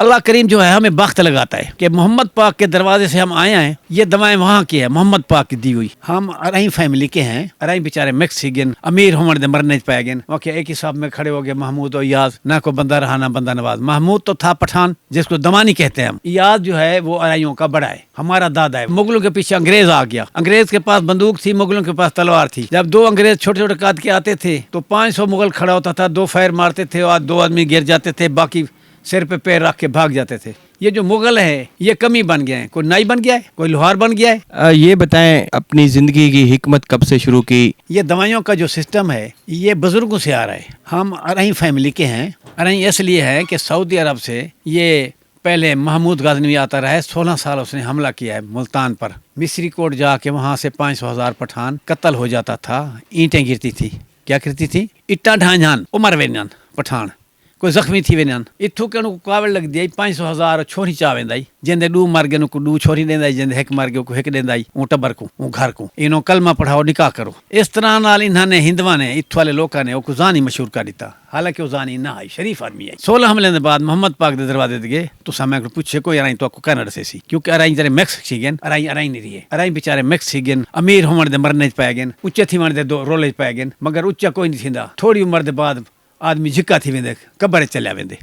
अल्लाह करीम जो है हमें वक्त लगाता है कि मोहम्मद पाक के दरवाजे से हम आए हैं। ये दवाएं वहाँ की है, मोहम्मद पाक की दी हुई। हम अरही फैमिली के हैं, अरही बेचारे मैक्सिगन अमीर होमर दे मरने पाए गए। ओके, एक ही साहब में खड़े हो गए महमूद और याज, ना को बंदा रहा ना बंदा नवाज। महमूद तो था पठान जिसको दमानी कहते हैं हम। याज जो है वो अरहियों का बड़ा है, हमारा दादा है। मुगलों के पीछे अंग्रेज आ गया, अंग्रेज के पास बंदूक थी, मुगलों के पास तलवार थी। जब दो अंग्रेज छोटे छोटे काद के आते थे तो 500 मुगल खड़ा होता था, 2 फायर मारते थे और 2 आदमी गिर जाते थे, बाकी सिर पे पैर रख के भाग जाते थे। ये जो मुगल है ये कमी बन गए हैं, कोई नाई बन गया है, कोई लोहार बन गया है। ये बताएं अपनी जिंदगी की हिकमत कब से शुरू की? ये दवाइयों का जो सिस्टम है ये बुजुर्गों से आ रहा है। हम अरही फैमिली के हैं। अरही इसलिए है कि सऊदी अरब से ये पहले महमूद गाजनवी आता रहा है, 16 साल उसने हमला किया है मुल्तान पर। मिस्री कोट जाके वहाँ से 500,000 पठान कत्ल हो जाता था। ईंटें गिरती थी, क्या गिरती थी? इट्टा ढांझान उमर वेनान पठान कोई जख्मी थी वेनान। इत्थों के कावड़ लग दिया 500,000 छोरी चा वेंदाई। जिंदे 2 मर गए उनको 2 छोरी देंदाई, जिंदे 1 मर गए को 1 देंदाई। ऊ टब्बर को ऊ घर को इनो कलमा पढ़ाओ निकाह करो। इस तरह नाल इन्होंने हिंदुआ ने इत्थों वाले लोगों ने वो जानी मशहूर कर दिता। हालांकि वो जानी ना आई, शरीफ आदमी है। 16 हमले के बाद मोहम्मद पाक दे दरवाजे दे गए तो समय को पूछे कोई अराई तो कनाडा से सी, क्योंकि अराई जरे मैक्सिगन अराई नहीं रही है। अराई बेचारे मैक्सिगन अमीर होमर दे मरने पाए गए, उच्चे थी वन दे 2 रोले पाए गए, मगर उच्चा कोई नहीं थींदा। थोड़ी उम्र दे बाद आदमी झिक्का थी वेंदे, कब्र चलिया वेंदे।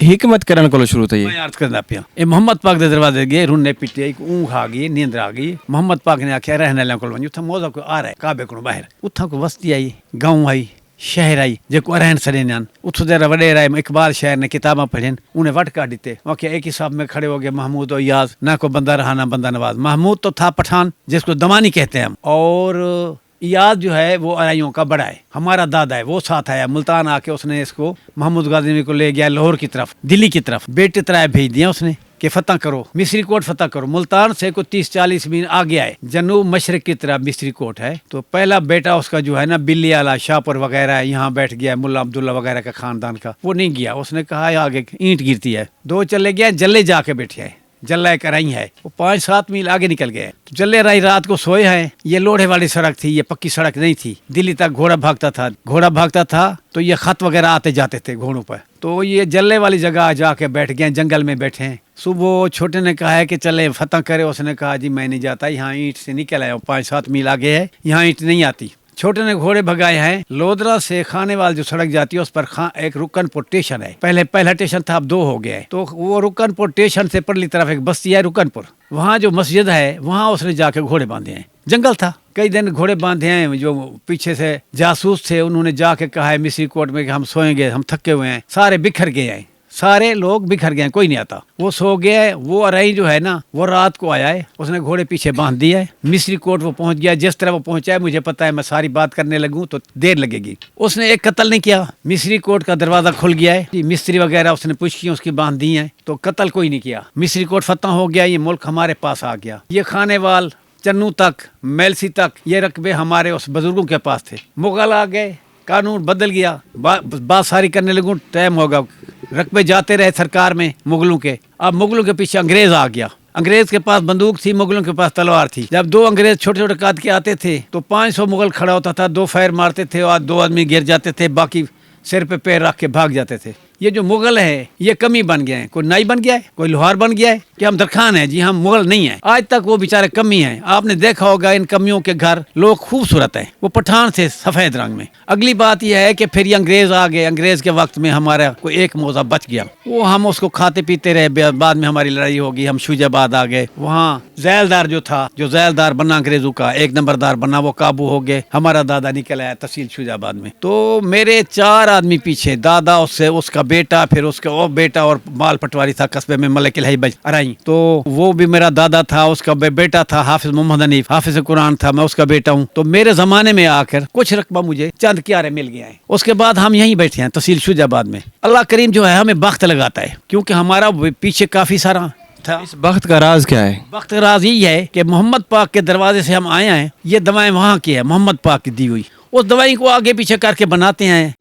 हिकमत करण को शुरू थी। मैं अर्ज करना पिया ए मोहम्मद पाक दे दरवाजे गए, रुन्ने पिटे, ऊँघ आ गई, नींद आ गई। मोहम्मद पाक ने आख्या रहने वाले को उथा मौजा को आ रहा है काबे को बाहर। उथा को बस्ती आई, गाँव आई, शहर आई, जेको अरहन सड़ेन उथो जरा वडेरा इकबाल शहर ने किताबा पढ़न, उन्हें वट काट दिते। ओके, एक ही साहब में खड़े हो गए महमूद और याज, ना को बंदा रहा ना बंदा नवाज। महमूद तो था पठान जिसको दमानी कहते हैं हम, और याद जो है वो अरहियों का बड़ा है, हमारा दादा है। वो साथ आया मुल्तान आके, उसने इसको महमूद गाजनवी को ले गया लाहौर की तरफ, दिल्ली की तरफ। बेटे तराए भेज दिया उसने कि फतह करो, मिस्री कोट फतह करो। मुल्तान से कोई 30-40 मील आगे आए, जनूब मशरक की तरफ मिस्री कोट है। तो पहला बेटा उसका जो है ना बिल्ली आला शाहपुर वगैरह यहाँ बैठ गया, मुल्ला अब्दुल्ला वगैरह का खानदान का, वो नहीं गया। उसने कहा आगे ईंट गिरती है। 2 चले गया, जल्ले जाके बैठे है। जल्ला एक अराई है, वो 5-7 मील आगे निकल गए। तो जल्ले राई रात को सोए हैं। ये लोढ़े वाली सड़क थी, ये पक्की सड़क नहीं थी। दिल्ली तक घोड़ा भागता था तो ये खत वगैरह आते जाते थे घोड़ों पर। तो ये जल्ले वाली जगह जाके बैठ गए, जंगल में बैठे हैं। सुबह छोटे ने कहा है कि चले फतह करे। उसने कहा जी मैं नहीं जाता, यहाँ ईंट से निकल आया, 5-7 मील आगे है, यहाँ ईंट नहीं आती। छोटे ने घोड़े भगाए हैं। लोधरा से खानेवाल जो सड़क जाती है उस पर एक रुकनपुर स्टेशन है। पहला स्टेशन था, अब 2 हो गया है। तो वो रुकनपुर स्टेशन से परली तरफ एक बस्ती है रुकनपुर, वहाँ जो मस्जिद है वहाँ उसने जाके घोड़े बांधे हैं। जंगल था, कई दिन घोड़े बांधे हैं। जो पीछे से जासूस थे उन्होंने जाके कहा है मिस्री कोट में कि हम सोएंगे, हम थके हुए हैं। सारे बिखर गए हैं, सारे लोग बिखर गए, कोई नहीं आता। वो सो गया है। वो अरही जो है ना वो रात को आया है, उसने घोड़े पीछे बांध दिया है। मिस्री कोट वो पहुंच गया। जिस तरह वो पहुंचा है मुझे पता है, मैं सारी बात करने लगूं तो देर लगेगी। उसने एक कत्ल नहीं किया, मिस्री कोट का दरवाजा खुल गया है। मिस्त्री वगैरह उसने पूछ की उसकी बांध दी है, तो कत्ल कोई नहीं किया। मिस्री कोट फतह हो गया, ये मुल्क हमारे पास आ गया। ये खानेवाल चन्नू तक, मेलसी तक, ये रकबे हमारे उस बुजुर्गों के पास थे। मुगल आ गए, कानून बदल गया, बात सारी करने लगूं, टाइम होगा। रकबे जाते रहे सरकार में मुगलों के। अब मुगलों के पीछे अंग्रेज आ गया। अंग्रेज के पास बंदूक थी, मुगलों के पास तलवार थी। जब 2 अंग्रेज छोटे छोटे काद के आते थे तो 500 मुगल खड़ा होता था, 2 फायर मारते थे और 2 आदमी गिर जाते थे, बाकी सिर पे पैर रख के भाग जाते थे। ये जो मुगल है ये कमी बन गए हैं, कोई नाई बन गया है, कोई लोहार बन गया है कि हम दरखान है जी, हम मुगल नहीं है। आज तक वो बेचारे कमी हैं। आपने देखा होगा इन कमियों के घर लोग खूबसूरत हैं, वो पठान से सफेद रंग में। अगली बात यह है कि फिर ये अंग्रेज आ गए। अंग्रेज के वक्त में हमारा कोई एक मौजा बच गया, वो हम उसको खाते पीते रहे। बाद में हमारी लड़ाई होगी, हम शुजाबाद आ गए। वहाँ जैलदार जो था, जो जैलदार बना अंग्रेजों का, 1 नंबरदार बना, वो काबू हो गए। हमारा दादा निकल आया तहसील शुजाबाद में। तो मेरे 4 आदमी पीछे, दादा, उससे उसका बेटा, फिर उसका और बेटा, और माल पटवारी था कस्बे में मलिक अराई। तो वो भी मेरा दादा था, उसका बेटा था हाफिज मोहम्मद हनीफ, हाफिज कुरान था, मैं उसका बेटा हूँ। तो मेरे जमाने में आकर कुछ रकबा मुझे चंद क्यारे मिल गया है। उसके बाद हम यहीं बैठे हैं तहसील शुजाबाद में। अल्लाह करीम जो है हमें वक्त लगाता है, क्योंकि हमारा पीछे काफी सारा था। इस वक्त का राज क्या है? वक्त का राज यही है कि मोहम्मद पाक के दरवाजे से हम आए हैं। ये दवाएं वहाँ की है, मोहम्मद पाक की दी हुई। उस दवाई को आगे पीछे करके बनाते हैं।